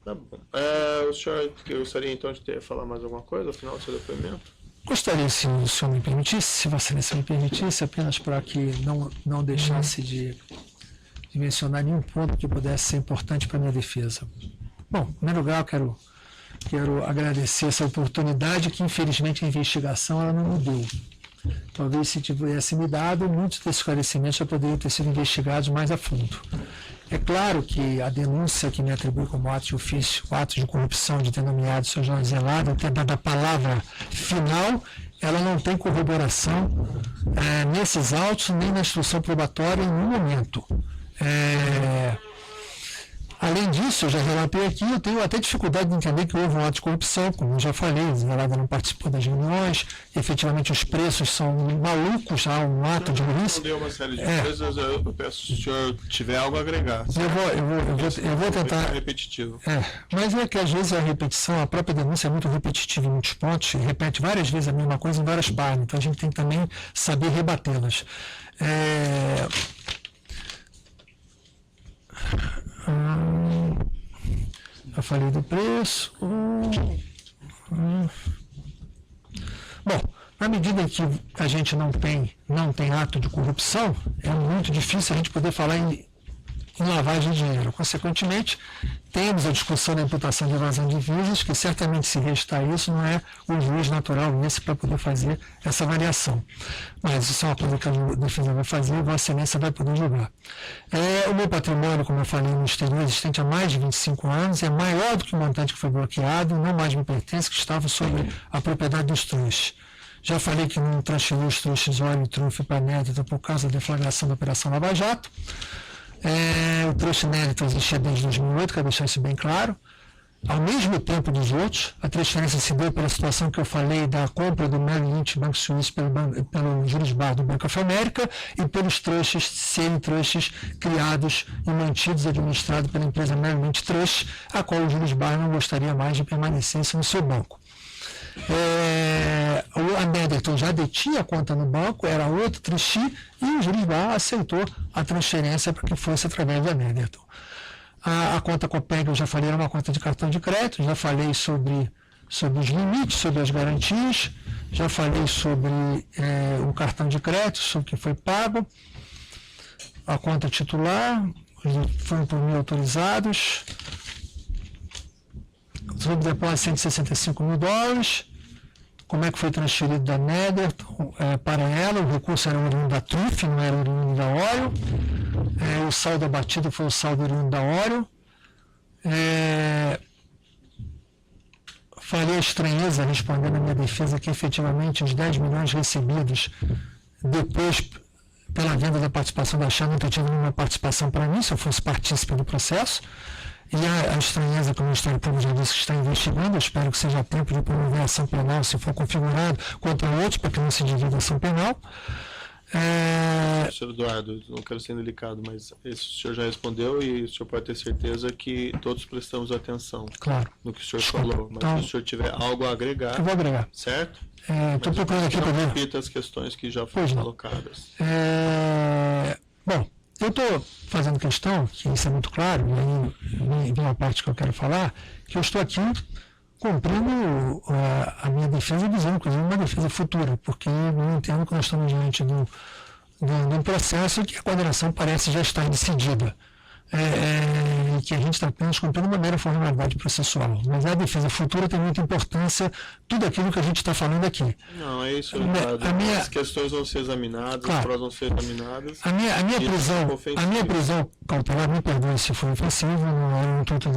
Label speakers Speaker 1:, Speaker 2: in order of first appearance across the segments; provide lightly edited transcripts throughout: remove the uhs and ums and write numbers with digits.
Speaker 1: Tá bom. O senhor gostaria então de falar mais alguma coisa ao final do seu depoimento?
Speaker 2: Gostaria, se o senhor me permitisse, se Vossa Excelência me permitisse, apenas para que não deixasse de mencionar nenhum ponto que pudesse ser importante para a minha defesa. Bom, em primeiro lugar, eu quero agradecer essa oportunidade que, infelizmente, a investigação ela não me deu. Talvez, se tivesse me dado, muitos desses esclarecimentos já poderiam ter sido investigados mais a fundo. É claro que a denúncia que me atribui como ato de ofício, ato de corrupção de ter nomeado o Sr. Jorge Zelada, ter dado a palavra final, ela não tem corroboração nesses autos, nem na instrução probatória em nenhum momento. Além disso, eu já relatei aqui, eu tenho até dificuldade de entender que houve um ato de corrupção, como eu já falei, Zelada não participou das reuniões, efetivamente os preços são malucos, há um ato de burrice.
Speaker 1: Deu uma série de coisas, eu peço se o senhor tiver algo a agregar.
Speaker 2: Eu vou tentar.
Speaker 1: É repetitivo.
Speaker 2: Mas é que às vezes a repetição, a própria denúncia é muito repetitiva em muitos pontos, e repete várias vezes a mesma coisa em várias páginas, então a gente tem que também saber rebatê-las. Eu falei do preço. Bom, na medida que a gente não tem ato de corrupção, é muito difícil a gente poder falar em lavagem de dinheiro. Consequentemente, temos a discussão da imputação de evasão de divisas, que certamente, se restar isso, não é o juiz natural esse para poder fazer essa avaliação. Mas isso é uma coisa que a defesa vai fazer e a Vossa Excelência vai poder julgar. O meu patrimônio, como eu falei, no exterior, existente há mais de 25 anos, é maior do que o montante que foi bloqueado, não mais me pertence, que estava sobre a propriedade dos trouxas. Já falei que não transferi os trouxas óleo e trufe para a Nédita por causa da deflagração da Operação Lava Jato. O trouxa inédito existia desde 2008, quero deixar isso bem claro. Ao mesmo tempo dos outros, a transferência se deu pela situação que eu falei da compra do Merrill Lynch Banco Suíço pelo Juros Bar do Banco of America e pelos trouxas, semi-trouxas criados e mantidos e administrados pela empresa Merrill Lynch Trust, a qual o Juros Bar não gostaria mais de permanecência no seu banco. A Netherton já detinha a conta no banco, era outro trustee, e o Juros Bar aceitou a transferência para que fosse através da Netherton. A conta Copeg, eu já falei, era uma conta de cartão de crédito, já falei sobre os limites, sobre as garantias, já falei sobre o cartão de crédito, sobre o que foi pago, a conta titular, foram por mim autorizados, sobre o depósito de $165 mil, como é que foi transferido da Netherton para ela, o recurso era oriundo da TRUF, não era oriundo da Oreo, o saldo abatido foi o saldo oriundo da Oreo. Falei a estranheza, respondendo a minha defesa, que efetivamente os 10 milhões recebidos depois pela venda da participação da Chá não ter tido nenhuma participação para mim, se eu fosse partícipe do processo. E a estranheza que o Ministério Público já disse que está investigando, eu espero que seja tempo de promover a ação penal, se for configurado, contra outros, para que não se divida a ação penal.
Speaker 1: Senhor Eduardo, não quero ser delicado, mas esse o senhor já respondeu e o senhor pode ter certeza que todos prestamos atenção no que o senhor falou. Mas então, se o senhor tiver algo a agregar,
Speaker 2: eu vou agregar.
Speaker 1: Certo?
Speaker 2: Estou procurando aqui para ver.
Speaker 1: Repita as questões que já foram colocadas.
Speaker 2: Bom, eu estou fazendo questão, que isso é muito claro, e aí vem uma parte que eu quero falar, que eu estou aqui cumprindo a minha defesa, dizendo, inclusive, uma defesa futura, porque eu entendo que nós estamos diante de um processo que a condenação parece já estar decidida, e que a gente está apenas cumprindo uma mera formalidade processual. Mas a defesa futura tem muita importância, tudo aquilo que a gente está falando aqui.
Speaker 1: Não, é isso, as questões vão ser examinadas, as provas vão ser examinadas.
Speaker 2: A minha prisão cautelar, me perdoe se for ofensivo, não é um intuito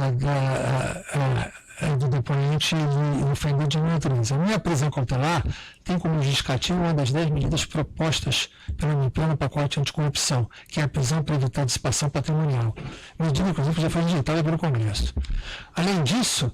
Speaker 2: do depoente e ofender de minha natureza. A minha prisão cautelar tem como justificativa uma das 10 medidas propostas pelo MP no pacote anticorrupção, que é a prisão para evitar dissipação patrimonial. Medida, inclusive, que já foi rejeitada pelo Congresso. Além disso,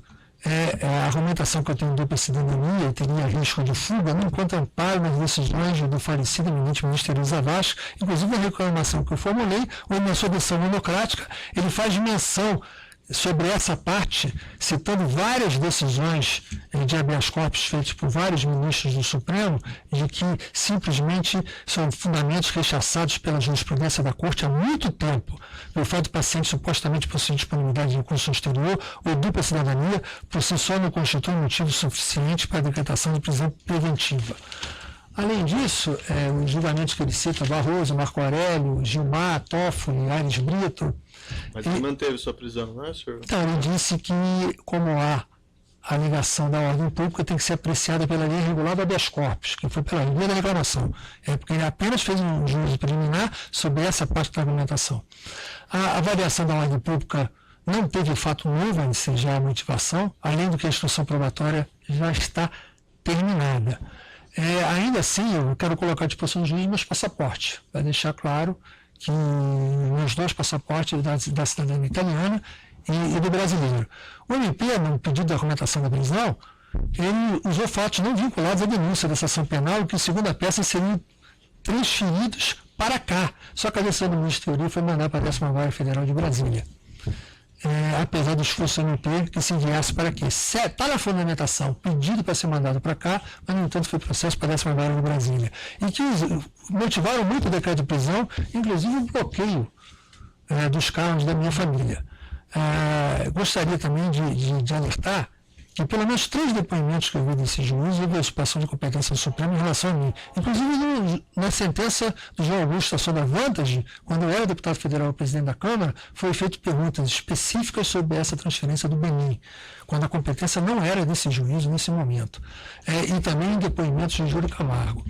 Speaker 2: a argumentação que eu tenho dupla cidadania e teria risco de fuga não encontra amparo nas decisões do falecido eminente ministro Elisa Vasco, inclusive a reclamação que eu formulei, ou na sua decisão monocrática, ele faz menção sobre essa parte, citando várias decisões de habeas corpus feitas por vários ministros do Supremo, de que simplesmente são fundamentos rechaçados pela jurisprudência da Corte há muito tempo, pelo fato do paciente supostamente possuir disponibilidade de recurso exterior ou dupla cidadania, por si só não constitui motivo suficiente para a decretação de prisão preventiva. Além disso, os julgamentos que ele cita, Barroso, Marco Aurélio, Gilmar, Toffoli, Aires Brito...
Speaker 1: Mas ele manteve sua prisão, não é, senhor?
Speaker 2: Então, ele disse que, como há a negação da ordem pública, tem que ser apreciada pela lei regular do habeas corpus, que foi pela lei da reclamação. Porque ele apenas fez um juízo preliminar sobre essa parte da argumentação. A avaliação da ordem pública não teve fato novo a ensejar a motivação, além do que a instrução probatória já está terminada. Ainda assim, eu quero colocar à disposição do juiz meus passaportes, para deixar claro que meus 2 passaportes da cidadania italiana e do brasileiro. O MP, no pedido de argumentação da prisão, ele usou fatos não vinculados à denúncia dessa ação penal, que, segundo a peça, seriam transferidos para cá. Só que a decisão do ministro Teori foi mandar para a 10ª Federal de Brasília. Apesar do esforço do MP que se enviasse para aqui. Está na fundamentação, pedido para ser mandado para cá, mas, no entanto, foi processo para a 10ª de Brasília. E que motivaram muito o decreto de prisão, inclusive o bloqueio dos carros da minha família. Gostaria também de alertar que pelo menos 3 depoimentos que eu vi desse juiz houve a usurpação de competência do Supremo em relação a mim. Inclusive, na sentença do João Augusto Assonda Vantage, quando eu era deputado federal e presidente da Câmara, foi feito perguntas específicas sobre essa transferência do Benin, quando a competência não era desse juiz nesse momento. E também depoimentos de Júlio Camargo.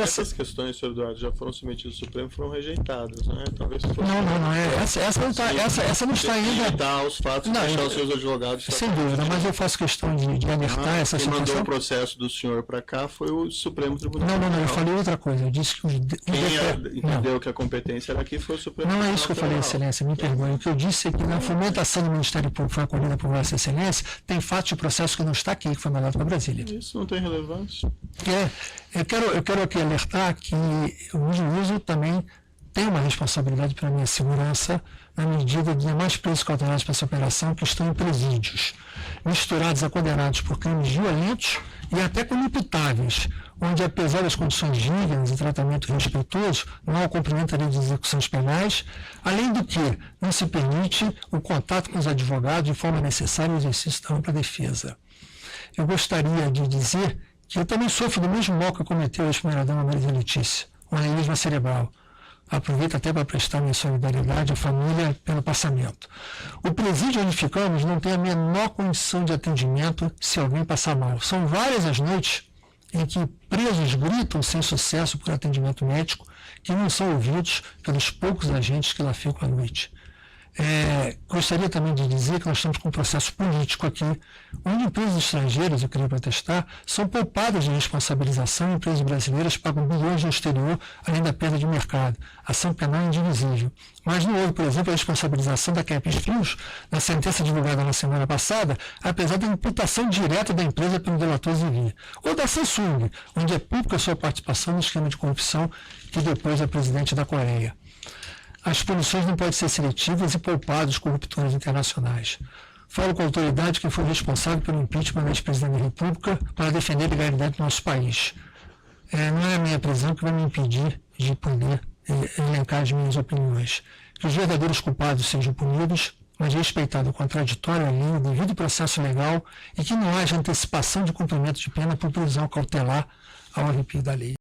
Speaker 1: Essas questões, senhor Eduardo, já foram submetidas ao Supremo e foram rejeitadas, né? Talvez fosse...
Speaker 2: Não. Essa não está ainda...
Speaker 1: Limitar os fatos e deixar os seus advogados...
Speaker 2: Sem dúvida, mas eu faço questão de alertar essa situação.
Speaker 1: Quem mandou o processo do senhor para cá foi o Supremo Tribunal Federal.
Speaker 2: Não, eu falei outra coisa. Eu disse que
Speaker 1: quem entendeu que a competência era aqui foi o Supremo
Speaker 2: Tribunal Federal. Não é isso que eu falei,
Speaker 1: Federal.
Speaker 2: Excelência, me perdoe. O que eu disse é que na fomentação do Ministério Público foi acolhida por Vossa Excelência, tem fatos de processo que não está aqui, que foi mandado para Brasília.
Speaker 1: Isso não tem relevância.
Speaker 2: Eu quero aqui alertar que o juízo também tem uma responsabilidade para a minha segurança na medida de demais presos cautelados para essa operação que estão em presídios, misturados a condenados por crimes violentos e até como imputáveis, onde, apesar das condições dignas e tratamento respeitoso, não há cumprimento da lei de execuções penais, além do que não se permite o contato com os advogados de forma necessária o exercício da ampla defesa. Eu gostaria de dizer que eu também sofro do mesmo mal que cometeu a ex-primeira-dama Maria Letícia, uma aneurisma cerebral. Aproveito até para prestar minha solidariedade à família pelo passamento. O presídio onde ficamos não tem a menor condição de atendimento se alguém passar mal. São várias as noites em que presos gritam sem sucesso por atendimento médico, que não são ouvidos pelos poucos agentes que lá ficam à noite. Gostaria também de dizer que nós estamos com um processo político aqui, onde empresas estrangeiras, eu queria protestar, são poupadas de responsabilização e empresas brasileiras pagam bilhões no exterior, além da perda de mercado. Ação penal indivisível. Mas não houve, por exemplo, a responsabilização da Capes Frios, na sentença divulgada na semana passada, apesar da imputação direta da empresa pelo delator Zivir. Ou da Samsung, onde é pública a sua participação no esquema de corrupção que depois é presidente da Coreia. As punições não podem ser seletivas e poupar dos corruptores internacionais. Falo com a autoridade que foi responsável pelo impeachment do ex-presidente da República para defender a legalidade do nosso país. Não é a minha prisão que vai me impedir de poder elencar as minhas opiniões. Que os verdadeiros culpados sejam punidos, mas respeitado o contraditório, a lei, o devido processo legal e que não haja antecipação de cumprimento de pena por prisão cautelar ao arrepio da lei.